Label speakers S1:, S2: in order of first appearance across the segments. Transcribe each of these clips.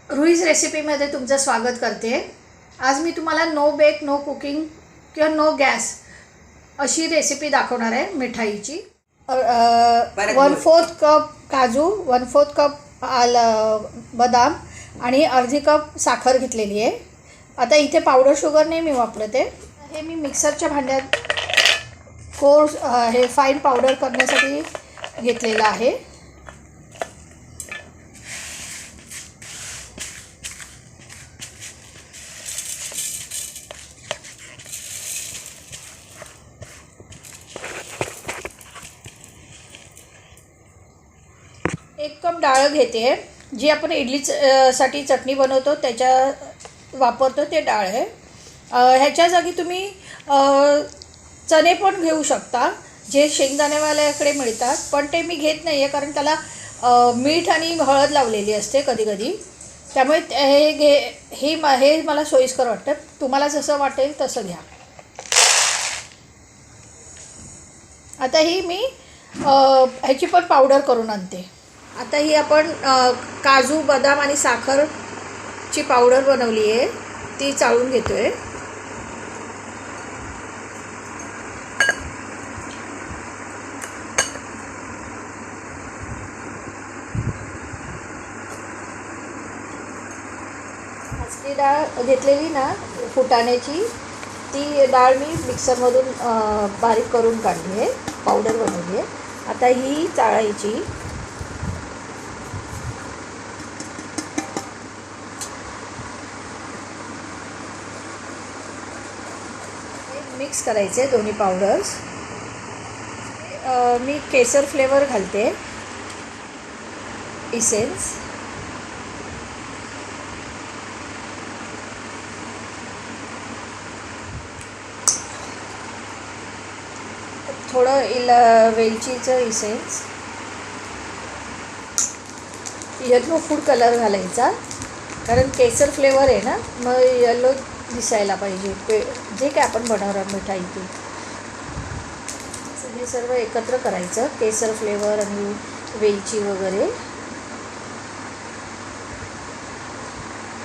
S1: रुईज रेसिपीमध्ये तुमचं स्वागत करते। आज मी तुम्हाला नो बेक नो कुकिंग किंवा नो गॅस अशी रेसिपी दाखवणार आहे मिठाईची। 1/4 कप काजू, 1/4 कप बदाम आणि अर्धी कप साखर घेतलेली आहे। आता इथे पावडर शुगर नाही मी वापरते, हे मी मिक्सरच्या भांड्यात कोर्स हे फाईन पावडर करण्यासाठी घेतलेलं आहे। एक कप डाळ घेते, जी आपण इडली साठी चटणी बनवतो त्याच्या वापरतो ते डाळ आहे। ह्याच्या जागी तुम्ही चणे पण घेऊ शकता, जे शेंगदाणेवाल्याकडे मिळतात, पण ते मी घेत नाही आहे कारण त्याला मीठ आणि हळद लावलेली असते कधी कधी, त्यामुळे हे मला सोयीस्कर वाटतं। तुम्हाला जसं वाटेल तसं घ्या। आता ही मी ह्याची पण पावडर करून आणते। आता ही आपण काजू, बदाम आणि साखरची पावडर बनवली आहे, ती चाळून घेतोय। ती डाळ घेतलेली ना फुटाण्याची, ती डाळ मी मिक्सरमधून बारीक करून काढली आहे, पावडर बनवली आहे। आता ही चाळायची। मिक्स करायचे दोन्ही पावडर्स। मी केसर फ्लेवर घालते, इसेन्स, थोडं वेलचीचं इसेन्स, येलो फूड कलर घालायचा कारण केसर फ्लेवर आहे ना, मग येलो दिसायला पाहिजे जे काय आपण बनवणार मिठाई ते। हे सर्व एकत्र करायचं, केसर फ्लेवर आणि वेलची वगैरे।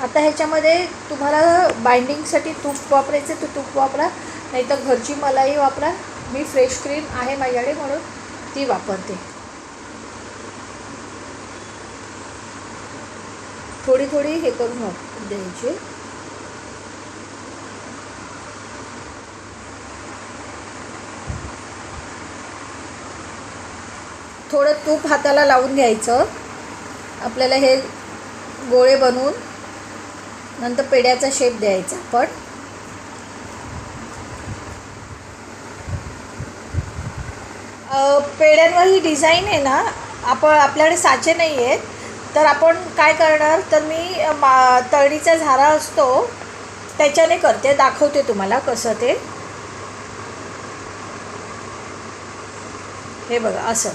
S1: आता ह्याच्यामध्ये तुम्हाला बाइंडिंगसाठी तूप वापरायचं तर तूप वापरा, नाही तर घरची मलाई वापरा। मी फ्रेश क्रीम आहे माझ्याकडे म्हणून ती वापरते। थोडी थोडी हे करून द्यायची। थोडं तूप हाताला लावून घ्यायचं। आपल्याला हे गोळे बनवून नंतर पेढ्याचा शेप द्यायचा। पण पेढ्यांवर ही डिझाईन आहे ना, आपल्याकडे साचे नाही आहेत, तर आपण काय करणार, तर मी तळणीचा झारा असतो त्याच्याने करते, दाखवते तुम्हाला कसं ते। हे बघा असं